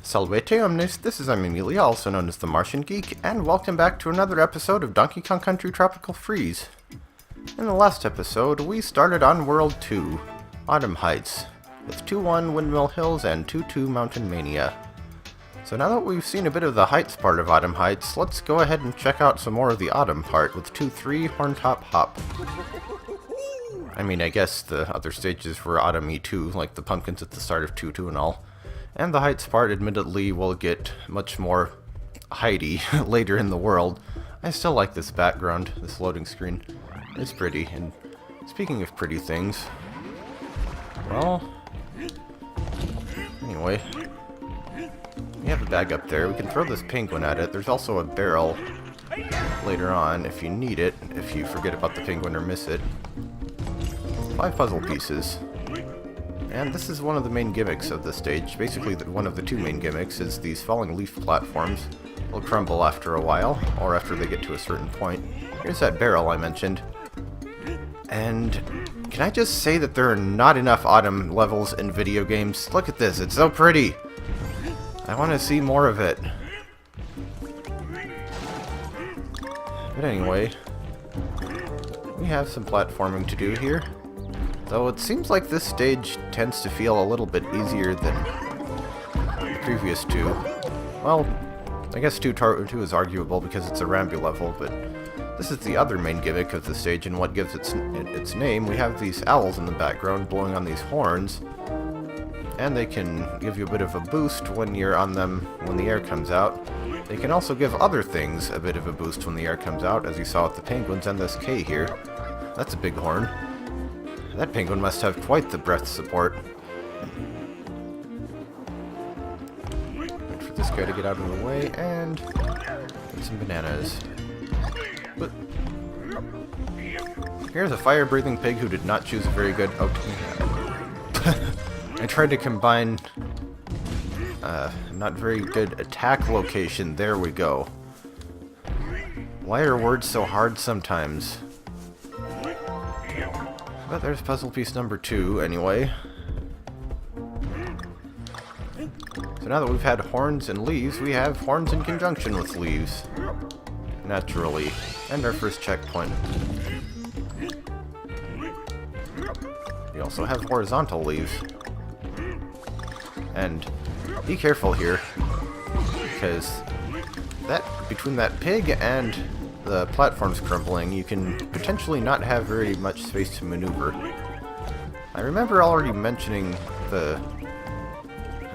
Salvete omnis, this is Amelia, also known as TheMartianGeek, and welcome back to another episode of Donkey Kong Country Tropical Freeze. In the last episode, we started on World 2, Autumn Heights, with 2-1 Windmill Hills and 2-2 Mountain Mania. So now that we've seen a bit of the Heights part of Autumn Heights, let's go ahead and check out some more of the Autumn part with 2-3 Horntop Hop. I mean, I guess the other stages were Autumn-y too, like the pumpkins at the start of 2-2 and all. And the Heights part, admittedly, will get much more Heidi later in the world. I still like this background, this loading screen. It's pretty, and speaking of pretty things, well, anyway, we have a bag up there. We can throw this penguin at it. There's also a barrel later on if you need it, if you forget about the penguin or miss it. 5 puzzle pieces. And this is one of the main gimmicks of the stage. Basically, one of the 2 main gimmicks is these falling leaf platforms will crumble after a while, or after they get to a certain point. Here's that barrel I mentioned. And can I just say that there are not enough autumn levels in video games? Look at this, it's so pretty! I want to see more of it. But anyway, we have some platforming to do here. Though it seems like this stage tends to feel a little bit easier than the previous 2. Well, I guess 2 is arguable because it's a Ramby level, but this is the other main gimmick of the stage and what gives its name. We have these owls in the background blowing on these horns, and they can give you a bit of a boost when you're on them when the air comes out. They can also give other things a bit of a boost when the air comes out, as you saw with the penguins and this K here. That's a big horn. That penguin must have quite the breath support. Wait for this guy to get out of the way, and get some bananas. But here's a fire-breathing pig who did not choose a very good... Oh, I tried to combine not very good attack location. There we go. Why are words so hard sometimes? But there's puzzle piece number 2, anyway. So now that we've had horns and leaves, we have horns in conjunction with leaves. Naturally. And our first checkpoint. We also have horizontal leaves. And be careful here, because between that pig and the platforms crumbling, you can potentially not have very much space to maneuver. I remember already mentioning the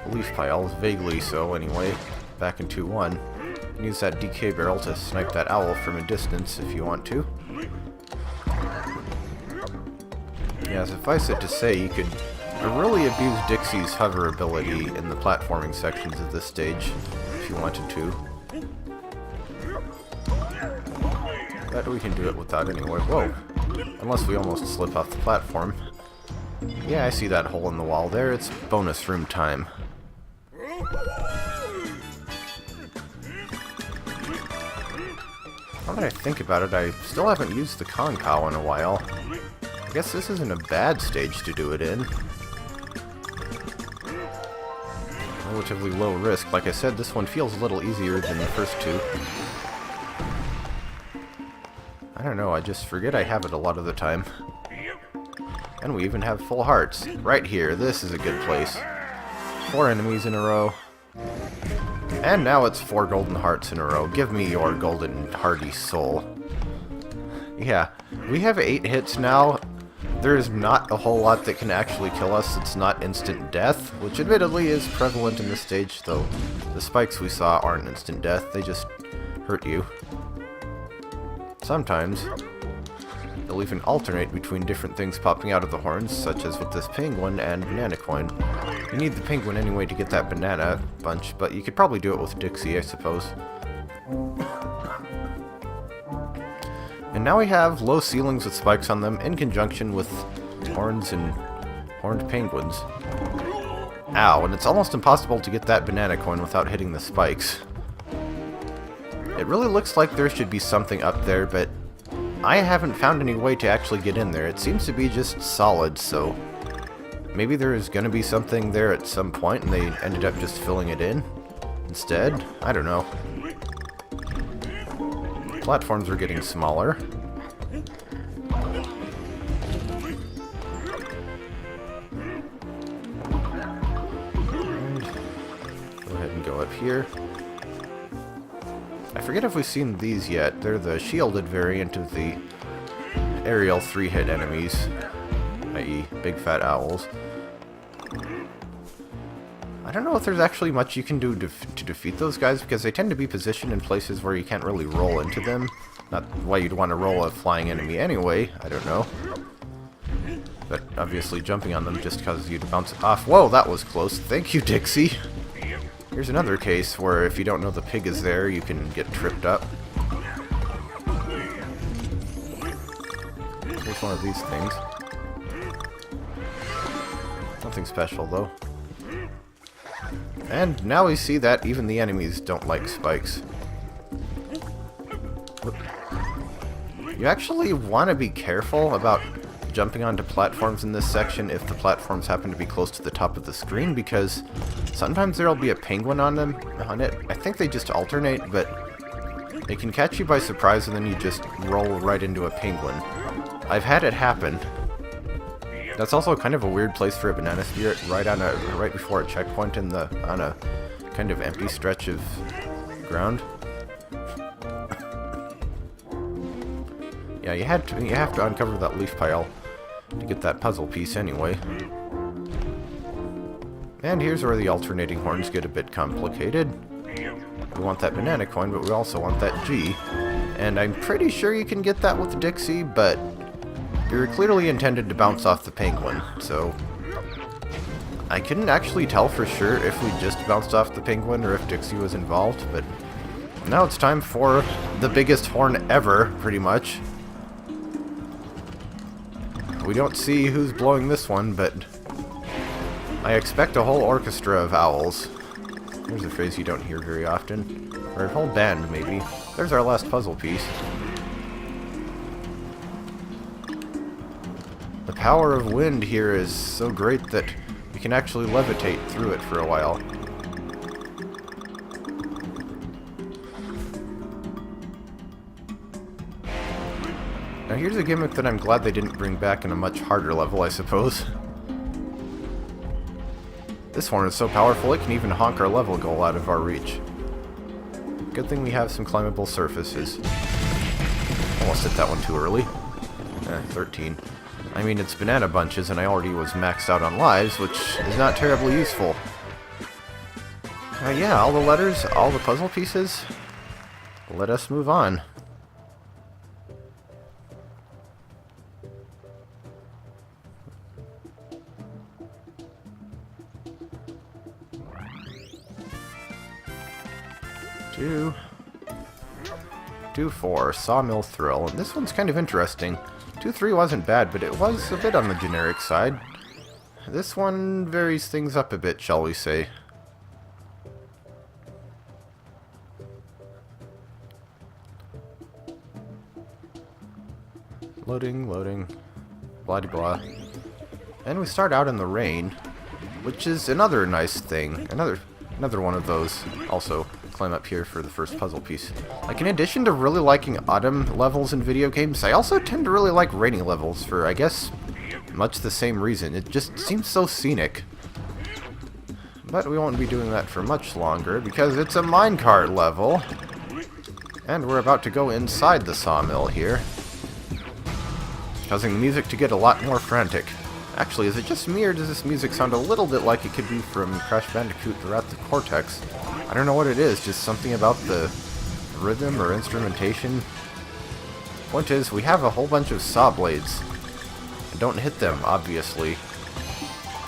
leaf piles, vaguely so anyway, back in 2-1. Use that DK barrel to snipe that owl from a distance if you want to. Yeah, suffice it to say, you could really abuse Dixie's hover ability in the platforming sections of this stage if you wanted to. But we can do it without anyway. Whoa! Unless we almost slip off the platform. Yeah, I see that hole in the wall there. It's bonus room time. Now that I think about it, I still haven't used the Kong Cow in a while. I guess this isn't a bad stage to do it in. Relatively low risk. Like I said, this one feels a little easier than the first 2. I don't know, I just forget I have it a lot of the time. And we even have full hearts. Right here, this is a good place. 4 enemies in a row. And now it's 4 golden hearts in a row. Give me your golden hearty soul. Yeah, we have 8 hits now. There's not a whole lot that can actually kill us. It's not instant death, which admittedly is prevalent in this stage, though the spikes we saw aren't instant death. They just hurt you. Sometimes, they'll even alternate between different things popping out of the horns, such as with this penguin and banana coin. You need the penguin anyway to get that banana bunch, but you could probably do it with Dixie, I suppose. And now we have low ceilings with spikes on them in conjunction with horns and horned penguins. Ow, and it's almost impossible to get that banana coin without hitting the spikes. It really looks like there should be something up there, but I haven't found any way to actually get in there. It seems to be just solid, so maybe there is going to be something there at some point and they ended up just filling it in. instead. I don't know. Platforms are getting smaller. And go ahead and go up here. I forget if we've seen these yet. They're the shielded variant of the aerial 3-hit enemies, i.e. big fat owls. I don't know if there's actually much you can do to defeat those guys, because they tend to be positioned in places where you can't really roll into them. Not why you'd want to roll a flying enemy anyway, I don't know. But obviously jumping on them just causes you to bounce off. Whoa, that was close. Thank you, Dixie. Here's another case where if you don't know the pig is there, you can get tripped up. Here's one of these things. Nothing special, though. And now we see that even the enemies don't like spikes. You actually want to be careful about jumping onto platforms in this section if the platforms happen to be close to the top of the screen, because sometimes there'll be a penguin on it. I think they just alternate, but they can catch you by surprise and then you just roll right into a penguin. I've had it happen. That's also kind of a weird place for a banana spirit, right before a checkpoint on a kind of empty stretch of ground. Yeah, you have to uncover that leaf pile to get that puzzle piece anyway. And here's where the alternating horns get a bit complicated. We want that banana coin, but we also want that G. And I'm pretty sure you can get that with Dixie, but you're clearly intended to bounce off the penguin, so I couldn't actually tell for sure if we just bounced off the penguin or if Dixie was involved, but now it's time for the biggest horn ever, pretty much. We don't see who's blowing this one, but I expect a whole orchestra of owls. There's a phrase you don't hear very often. Or a whole band, maybe. There's our last puzzle piece. The power of wind here is so great that we can actually levitate through it for a while. Now here's a gimmick that I'm glad they didn't bring back in a much harder level, I suppose. This horn is so powerful it can even honk our level goal out of our reach. Good thing we have some climbable surfaces. Almost hit that one too early. 13. I mean, it's banana bunches, and I already was maxed out on lives, which is not terribly useful. Yeah, all the letters, all the puzzle pieces. Let us move on. Two, 4, Sawmill Thrill, and this one's kind of interesting. 2-3 wasn't bad, but it was a bit on the generic side. This one varies things up a bit, shall we say. Loading, blah-de-blah. And we start out in the rain, which is another nice thing. Another one of those. Also, climb up here for the first puzzle piece. Like, in addition to really liking autumn levels in video games, I also tend to really like rainy levels for, I guess, much the same reason. It just seems so scenic. But we won't be doing that for much longer, because it's a minecart level. And we're about to go inside the sawmill here, causing the music to get a lot more frantic. Actually, is it just me, or does this music sound a little bit like it could be from Crash Bandicoot throughout the Cortex? I don't know what it is, just something about the rhythm or instrumentation. Point is, we have a whole bunch of saw blades. Don't hit them, obviously.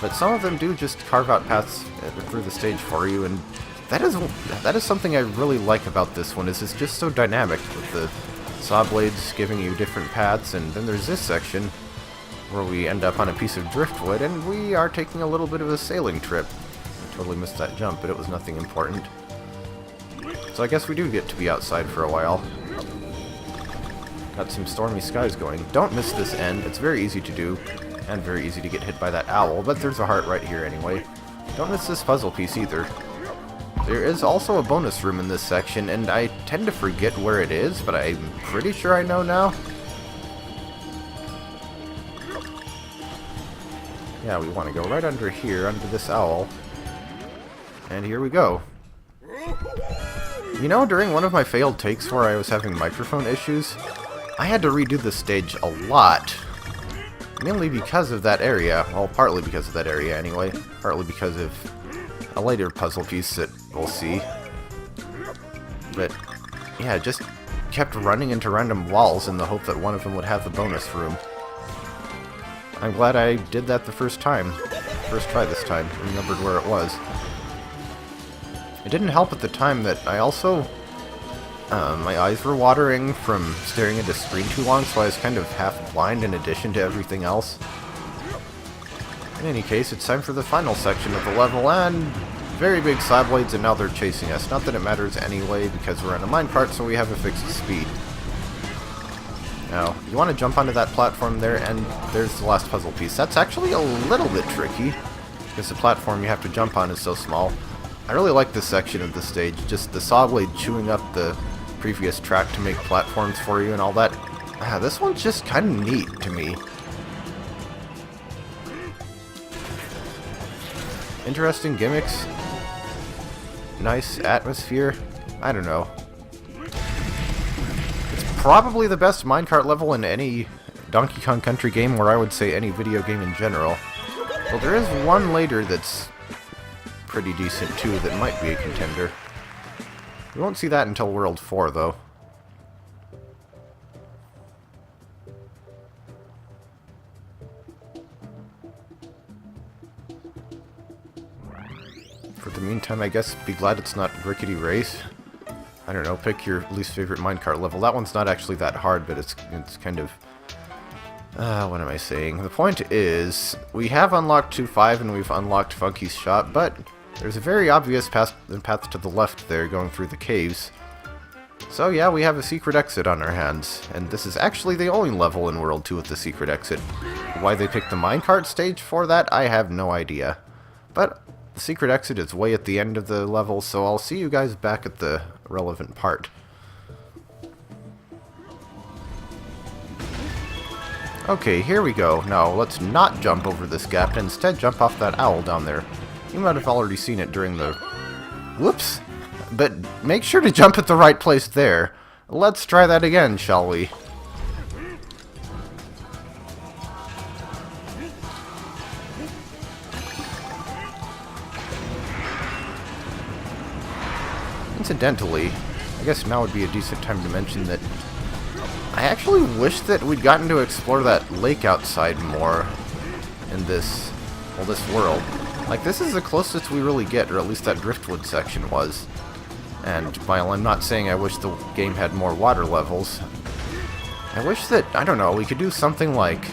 But some of them do just carve out paths through the stage for you, and that is something I really like about this one, is it's just so dynamic, with the saw blades giving you different paths, and then there's this section where we end up on a piece of driftwood, and we are taking a little bit of a sailing trip. I totally missed that jump, but it was nothing important. So I guess we do get to be outside for a while. Got some stormy skies going. Don't miss this end. It's very easy to do, and very easy to get hit by that owl, but there's a heart right here anyway. Don't miss this puzzle piece either. There is also a bonus room in this section, and I tend to forget where it is, but I'm pretty sure I know now. Yeah, we want to go right under here, under this owl. And here we go. You know, during one of my failed takes where I was having microphone issues, I had to redo the stage a lot. Mainly because of that area. Well, partly because of that area anyway. Partly because of a later puzzle piece that we'll see. But, yeah, just kept running into random walls in the hope that one of them would have the bonus room. I'm glad I did that the first time. First try this time. Remembered where it was. It didn't help at the time that I also... my eyes were watering from staring at the screen too long, so I was kind of half blind in addition to everything else. In any case, it's time for the final section of the level, and very big saw blades, and now they're chasing us. Not that it matters anyway, because we're in a minecart, so we have a fixed speed. Now, you want to jump onto that platform there, and there's the last puzzle piece. That's actually a little bit tricky, because the platform you have to jump on is so small. I really like this section of the stage, just the saw blade chewing up the previous track to make platforms for you and all that. This one's just kind of neat to me. Interesting gimmicks. Nice atmosphere. I don't know. It's probably the best minecart level in any Donkey Kong Country game, or I would say any video game in general. Well, there is one later that's pretty decent too that might be a contender. We won't see that until World 4 though. For the meantime, I guess be glad it's not Rickety Race. I don't know, pick your least favorite minecart level. That one's not actually that hard, but it's kind of... what am I saying? The point is, we have unlocked 2.5 and we've unlocked Funky's Shop, but there's a very obvious path to the left there going through the caves. So yeah, we have a secret exit on our hands, and this is actually the only level in World 2 with the secret exit. Why they picked the minecart stage for that, I have no idea. But the secret exit is way at the end of the level, so I'll see you guys back at the relevant part. Okay, here we go. Now, let's not jump over this gap, and instead jump off that owl down there. You might have already seen it during the... Whoops! But make sure to jump at the right place there. Let's try that again, shall we? Incidentally, I guess now would be a decent time to mention that I actually wish that we'd gotten to explore that lake outside more in this, well, this world. Like, this is the closest we really get, or at least that driftwood section was. And while I'm not saying I wish the game had more water levels, I wish that, I don't know, we could do something like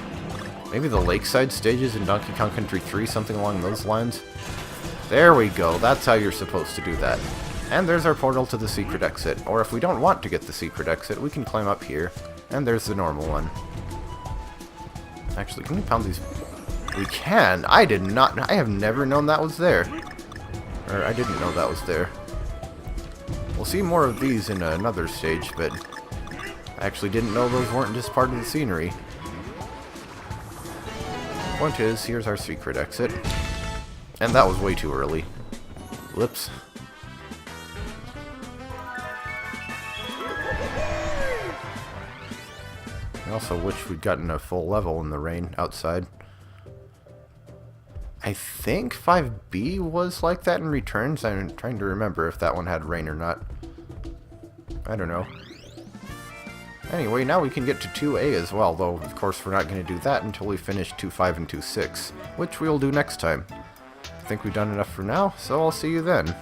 maybe the lakeside stages in Donkey Kong Country 3, something along those lines. There we go, that's how you're supposed to do that. And there's our portal to the secret exit. Or if we don't want to get the secret exit, we can climb up here. And there's the normal one. Actually, can we pound these? We can! I have never known that was there. Or, I didn't know that was there. We'll see more of these in another stage, but I actually didn't know those weren't just part of the scenery. Point is, here's our secret exit. And that was way too early. Whoops. I also wish we'd gotten a full level in the rain outside. I think 5B was like that in Returns. I'm trying to remember if that one had rain or not. I don't know. Anyway, now we can get to 2A as well, though of course we're not going to do that until we finish 2.5 and 2.6, which we'll do next time. I think we've done enough for now, so I'll see you then.